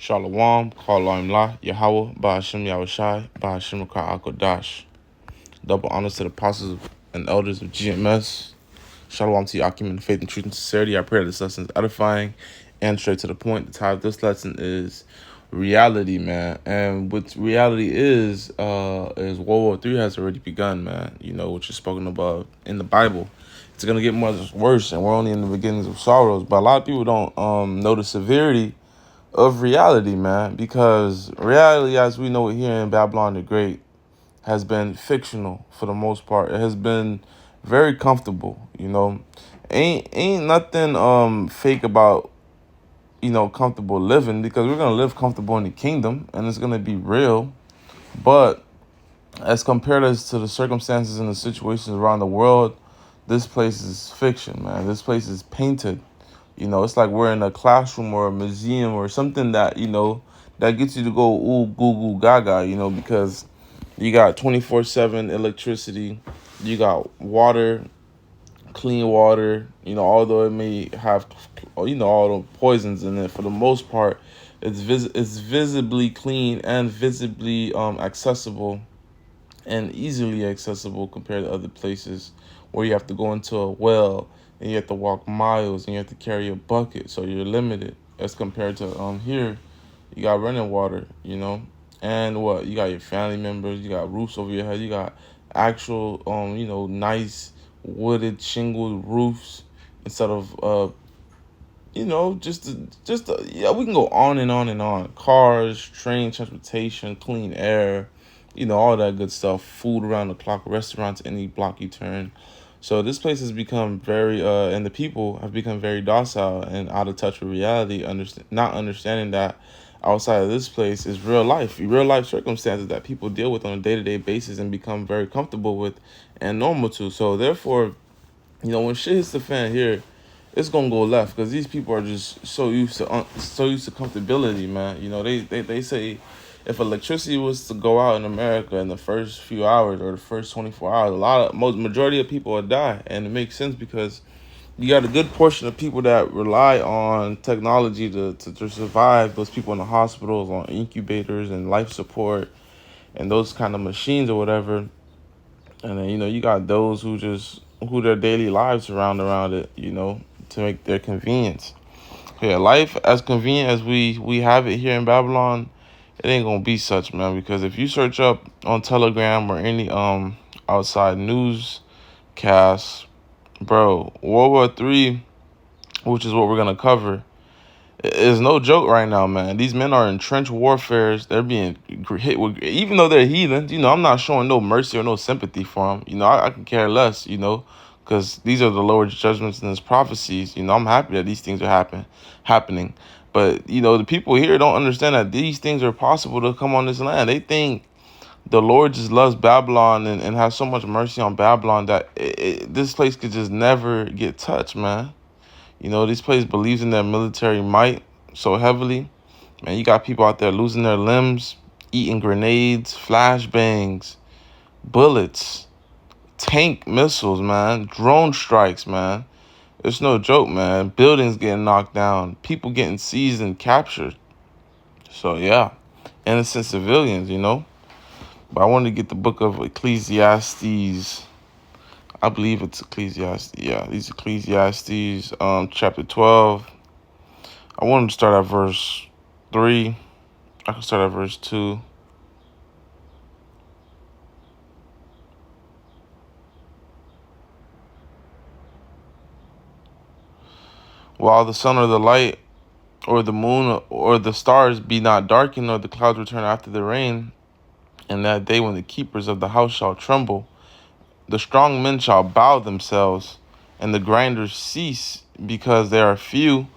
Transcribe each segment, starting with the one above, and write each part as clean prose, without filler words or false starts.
Shalom, Kalaim La, Yahweh, Ba'ashem Yahushai, Ba'ashem Akodash. Double honors to the apostles and elders of GMS. Shalom to you, Akim, in faith and truth and sincerity. I pray this lesson is edifying and straight to the point. The title of this lesson is reality, man. And what reality is World War III has already begun, man. You know, which is spoken about in the Bible. It's gonna get much worse, and we're only in the beginnings of sorrows. But a lot of people don't know the severity of reality, man, because reality, as we know it here in Babylon the Great, has been fictional for the most part. It has been very comfortable, you know. Ain't nothing fake about, you know, comfortable living, because we're gonna live comfortable in the kingdom and it's gonna be real. But as compared as to the circumstances and the situations around the world, this place is fiction, man. This place is painted. You know, it's like we're in a classroom or a museum or something that, you know, that gets you to go ooh, goo, goo, gaga, you know, because you got 24/7 electricity, you got water, clean water, you know, although it may have, you know, all the poisons in it, for the most part, it's visibly clean and visibly accessible and easily accessible compared to other places where you have to go into a well and you have to walk miles and you have to carry a bucket, so you're limited as compared to here. You got running water, you know, and what, you got your family members, you got roofs over your head, you got actual you know, nice wooded shingled roofs instead of you know, yeah, we can go on and on and on. Cars, train, transportation, clean air, you know, all that good stuff. Food around the clock, restaurants, any block you turn. So this place has become very, and the people have become very docile and out of touch with reality, not understanding that outside of this place is real life circumstances that people deal with on a day-to-day basis and become very comfortable with and normal to. So therefore, you know, when shit hits the fan here, it's gonna go left, because these people are just so used to comfortability, man. You know, they say if electricity was to go out in America in the first few hours or the first 24 hours, majority of people would die, and it makes sense because you got a good portion of people that rely on technology to survive. Those people in the hospitals, on incubators and life support and those kind of machines or whatever. And then, you know, you got those who their daily lives surround around it, you know, to make their convenience. Yeah, life as convenient as we have it here in Babylon, it ain't gonna be such, man. Because if you search up on Telegram or any outside newscasts, bro, World War III, which is what we're gonna cover, is no joke right now, man. These men are in trench warfare. They're being hit with, even though they're heathens. You know, I'm not showing no mercy or no sympathy for them. You know, I can care less. You know, because these are the Lord's judgments and His prophecies. You know, I'm happy that these things are happening. But you know, the people here don't understand that these things are possible to come on this land. They think the Lord just loves Babylon and has so much mercy on Babylon that this place could just never get touched, man. You know, this place believes in their military might so heavily. Man, you got people out there losing their limbs, eating grenades, flashbangs, bullets, tank missiles, man, drone strikes, man. It's no joke, man. Buildings getting knocked down, people getting seized and captured. So, yeah, innocent civilians, you know. But I wanted to get the book of Ecclesiastes. I believe it's Ecclesiastes. Yeah, these Ecclesiastes, chapter 12. I wanted to start at verse 3. I can start at verse 2. While the sun or the light or the moon or the stars be not darkened, nor the clouds return after the rain, and that day when the keepers of the house shall tremble, the strong men shall bow themselves, and the grinders cease, because there are few.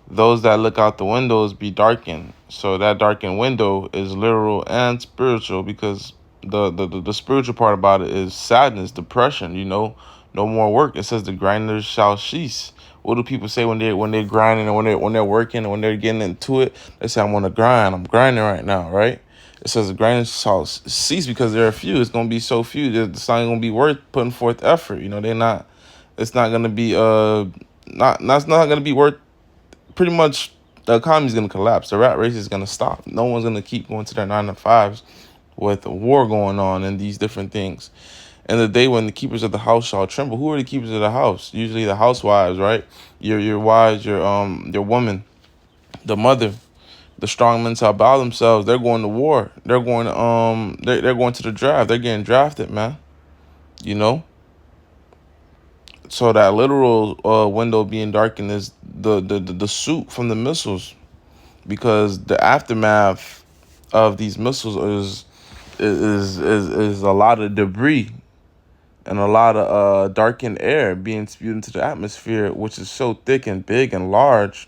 Those that look out the windows be darkened. So that darkened window is literal and spiritual, because the spiritual part about it is sadness, depression, you know, no more work. It says the grinders shall cease. What do people say when they're grinding and when they're working and when they're getting into it? They say, I'm on the grind. I'm grinding right now, right? It says the grinders shall cease because there are few. It's gonna be so few that it's not gonna be worth putting forth effort. You know, they're not. It's not gonna be not. That's not gonna be worth pretty much the economy is going to collapse. The rat race is going to stop. No one's going to keep going to their 9 to 5s with a war going on and these different things. And the day when the keepers of the house shall tremble. Who are the keepers of the house? Usually the housewives, right? Your wives, your woman, the mother. The strong men shall bow themselves. They're going to war. They're going to they're going to the draft. They're getting drafted, man. You know. So that literal window being darkened is the suit from the missiles, because the aftermath of these missiles is a lot of debris and a lot of darkened air being spewed into the atmosphere, which is so thick and big and large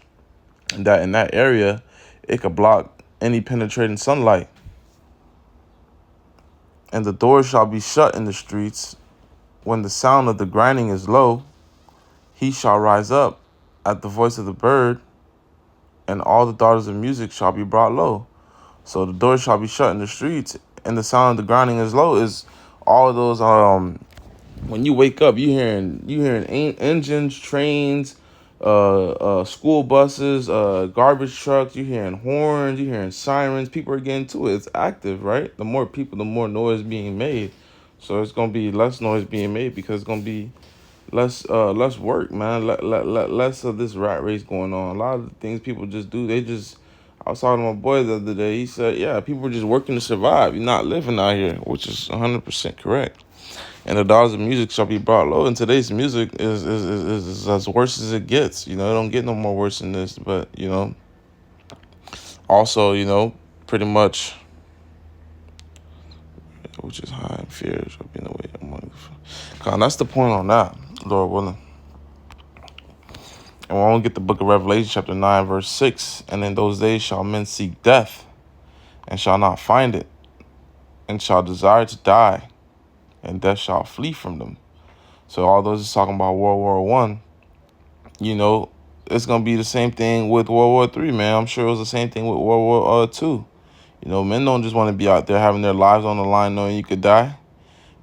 that in that area it could block any penetrating sunlight. And the doors shall be shut in the streets. When the sound of the grinding is low, he shall rise up at the voice of the bird, and all the daughters of music shall be brought low. So the doors shall be shut in the streets, and the sound of the grinding is low is all of those when you wake up, you hearing engines, trains, school buses, garbage trucks. You hearing horns. You hearing sirens. People are getting to it. It's active, right? The more people, the more noise being made. So it's gonna be less noise being made because it's gonna be less work, man. Less of this rat race going on. A lot of the things people just do, I was talking to my boy the other day. He said, yeah, people are just working to survive. You're not living out here, which is 100% correct. And the dollars of music shall be brought low. And today's music is as worse as it gets. You know, it don't get no more worse than this. But, you know, also, you know, pretty much, which is high and fear shall be in the way among the... That's the point on that, Lord willing. And we're going to get the book of Revelation, chapter 9, verse 6. And in those days shall men seek death, and shall not find it, and shall desire to die, and death shall flee from them. So all those is talking about World War One. You know, it's gonna be the same thing with World War Three, man. I'm sure it was the same thing with World War Two. You know, men don't just want to be out there having their lives on the line knowing you could die.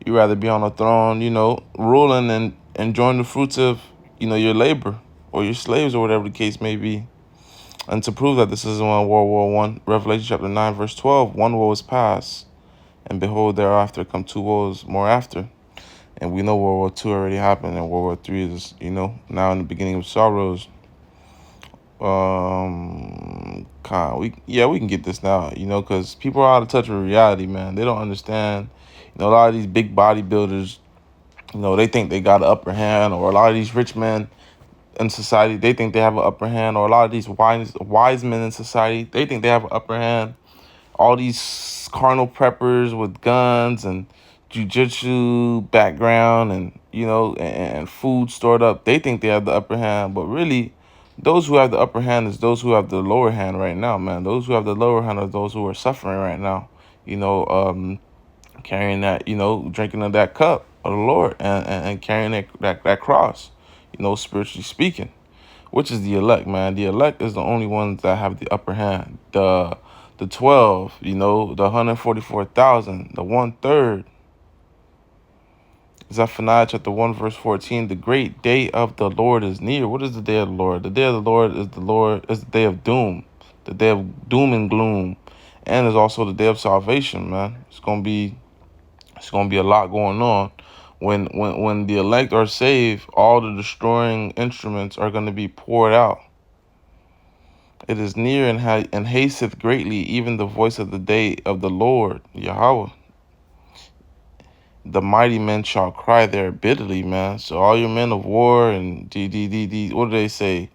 You rather be on a throne, you know, ruling and enjoying the fruits of, you know, your labor or your slaves or whatever the case may be. And to prove that this isn't World War One, Revelation chapter 9, verse 12, one woe is past, and behold, thereafter come two woes more after. And we know World War II already happened, and World War III is, you know, now in the beginning of sorrows. We can get this now, you know, because people are out of touch with reality, man. They don't understand. You know, a lot of these big bodybuilders, you know, they think they got an upper hand, or a lot of these rich men in society, they think they have an upper hand, or a lot of these wise men in society, they think they have an upper hand. All these carnal preppers with guns and jiu-jitsu background and, you know, and food stored up, they think they have the upper hand. But really, those who have the upper hand is those who have the lower hand right now, man. Those who have the lower hand are those who are suffering right now, you know, carrying that, you know, drinking of that cup of the Lord, and carrying that cross, you know, spiritually speaking, which is the elect, man. The elect is the only ones that have the upper hand. The 12, you know, the 144,000, the 1/3. Zephaniah chapter 1, verse 14. The great day of the Lord is near. What is the day of the Lord? The day of the Lord is the day of doom, the day of doom and gloom, and is also the day of salvation, man. It's gonna be a lot going on. When the elect are saved, all the destroying instruments are gonna be poured out. It is near and hasteth greatly, even the voice of the day of the Lord, Yahweh. The mighty men shall cry there bitterly, man. So all your men of war and what do they say?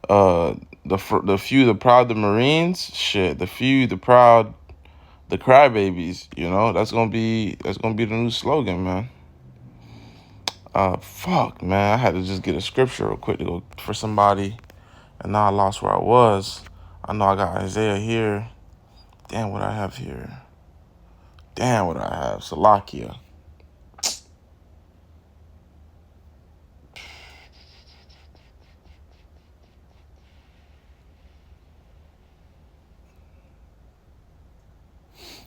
The few, the proud, the Marines. Shit, the few, the proud, the crybabies. You know, that's gonna be the new slogan, man. Fuck, man. I had to just get a scripture real quick to go for somebody, and now I lost where I was. I know I got Isaiah here. Damn, what I have here. Damn, what I have. Salakia.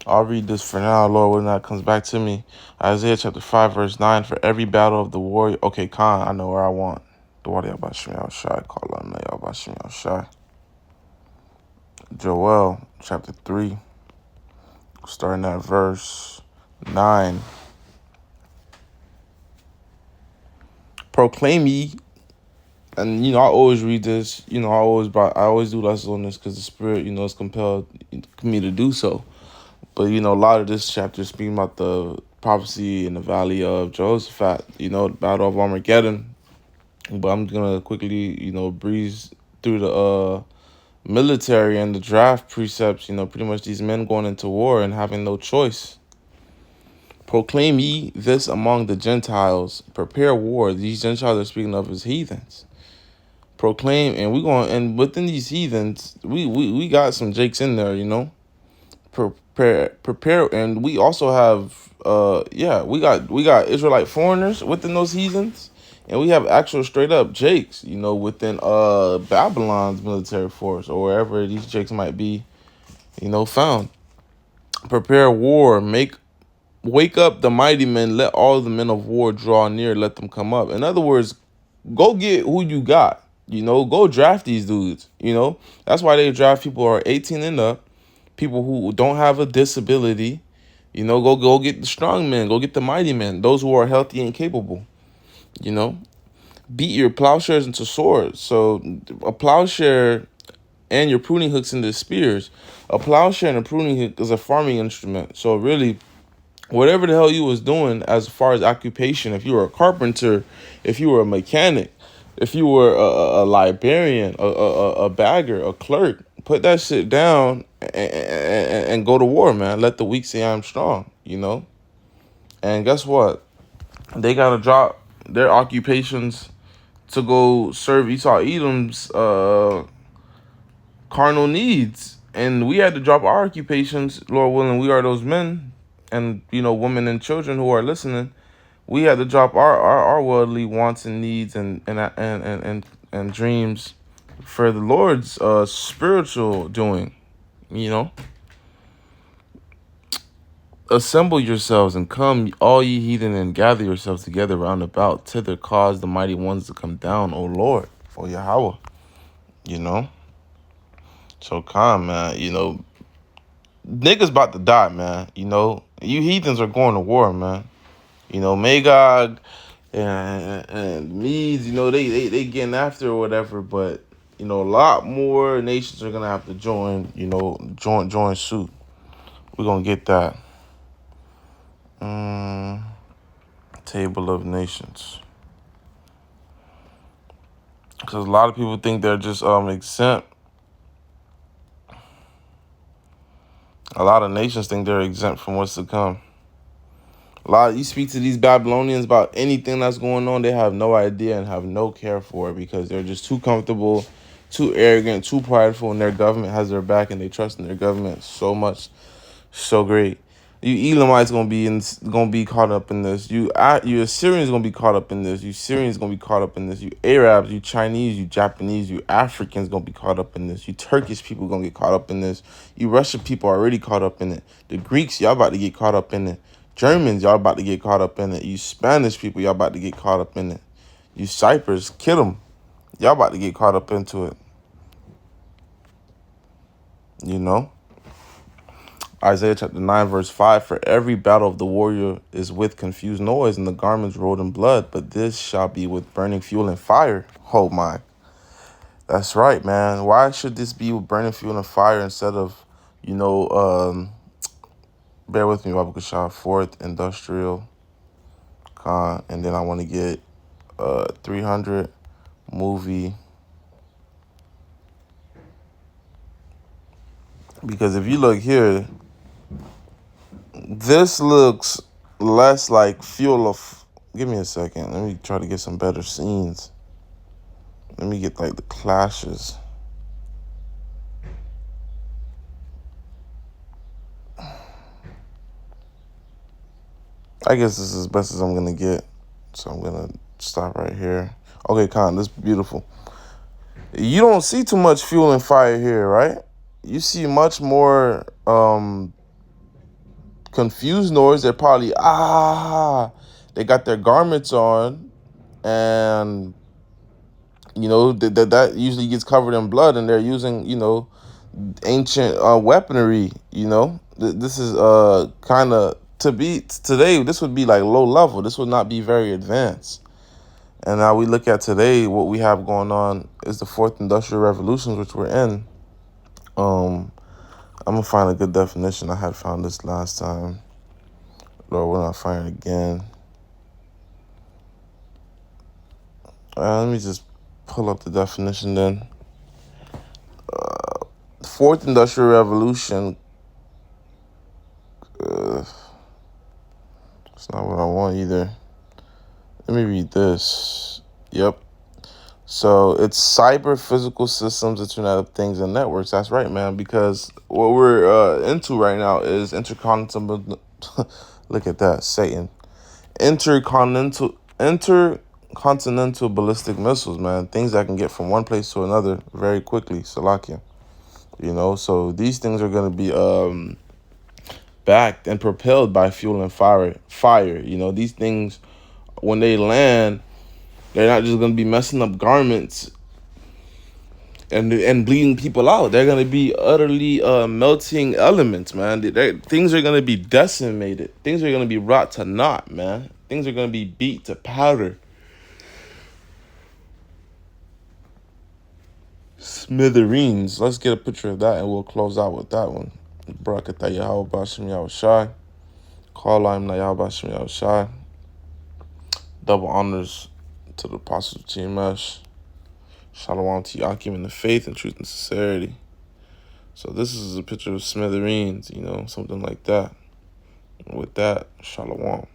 I'll read this for now, Lord, when that comes back to me. Isaiah chapter 5, verse 9. For every battle of the warrior. Okay, Khan, I know where I want. The water Yabashim Yahshai. Call on Yabashim Yahshai. Joel chapter 3, starting at verse 9. Proclaim ye, and I always read this. I always do lessons on this because the Spirit, is compelled me to do so. But a lot of this chapter is speaking about the prophecy in the valley of Jehoshaphat, the battle of Armageddon. But I'm gonna quickly, breeze through the military and the draft precepts. Pretty much these men going into war and having no choice. Proclaim ye this among the Gentiles. Prepare war. These Gentiles are speaking of as heathens. Proclaim, and within these heathens, we got some Jakes in there. Prepare, and we also have we got Israelite foreigners within those heathens, and we have actual straight up Jakes, within Babylon's military force or wherever these Jakes might be, found. Prepare war, wake up the mighty men, let all the men of war draw near, let them come up. In other words, go get who you got. Go draft these dudes. That's why they draft people who are 18 and up, people who don't have a disability. Go get the strong men, go get the mighty men, those who are healthy and capable. Beat your plowshares into swords. So a plowshare and your pruning hooks into spears. A plowshare and a pruning hook is a farming instrument. So really, whatever the hell you was doing as far as occupation, if you were a carpenter, if you were a mechanic, if you were a librarian, a bagger, a clerk, put that shit down and go to war, man. Let the weak say I'm strong, And guess what? They got to drop their occupations to go serve Esau Edom's carnal needs. And we had to drop our occupations, Lord willing, we are those men and, women and children who are listening. We had to drop our worldly wants and needs and dreams for the Lord's spiritual doing, Assemble yourselves and come, all ye heathen, and gather yourselves together round about, thither cause the mighty ones to come down, O Lord, O Yahweh, So come, man, niggas about to die, man, You heathens are going to war, man. Magog and Medes, they getting after or whatever, but a lot more nations are gonna have to join suit. We're gonna get that. Table of Nations. Because a lot of people think they're just exempt. A lot of nations think they're exempt from what's to come. You speak to these Babylonians about anything that's going on, they have no idea and have no care for it because they're just too comfortable, too arrogant, too prideful, and their government has their back and they trust in their government so much, so great. You Elamites gonna be caught up in this. You Assyrians gonna be caught up in this. You Syrians gonna be caught up in this. You Arabs, you Chinese, you Japanese, you Africans gonna be caught up in this. You Turkish people gonna get caught up in this. You Russian people are already caught up in it. The Greeks, y'all about to get caught up in it. Germans, y'all about to get caught up in it. You Spanish people, y'all about to get caught up in it. You Cyprus, kid them. Y'all about to get caught up into it. Isaiah chapter 9, verse 5, for every battle of the warrior is with confused noise and the garments rolled in blood, but this shall be with burning fuel and fire. Oh my. That's right, man. Why should this be with burning fuel and fire instead of, bear with me, Baba Kashah, fourth industrial con, and then I want to get 300 movie. Because if you look here, this looks less like fuel of... Give me a second. Let me try to get some better scenes. Let me get like the clashes. I guess this is as best as I'm going to get. So I'm going to stop right here. Okay, Khan, this is beautiful. You don't see too much fuel and fire here, right? You see much more confused noise. They're probably, they got their garments on, and, that usually gets covered in blood, and they're using, ancient weaponry. You know, this is kind of to be today. This would be like low level. This would not be very advanced. And now we look at today, what we have going on is the fourth industrial revolution, which we're in. I'm gonna find a good definition. I had found this last time. Lord, we're not finding it again. Let me just pull up the definition then. Fourth industrial revolution. It's not what I want either. Let me read this. Yep. So it's cyber physical systems, Internet of Things, and networks. That's right, man. Because what we're into right now is intercontinental. Look at that, Satan. Intercontinental ballistic missiles, man. Things that can get from one place to another very quickly. Salakia. You know, so these things are gonna be backed and propelled by fuel and fire. You know, these things, when they land, they're not just gonna be messing up garments and bleeding people out. They're gonna be utterly melting elements, man. Things are gonna be decimated. Things are gonna be wrought to naught, man. Things are gonna be beat to powder. Smithereens. Let's get a picture of that and we'll close out with that one. Barakatah Yahweh Bashim Yahushai. Call I'm Yahweh Bashim Yahushai. Double honors to the apostles of GMS. Shalom to Yakim in the faith and truth and sincerity. So this is a picture of smithereens, you know, something like that. And with that, shalom.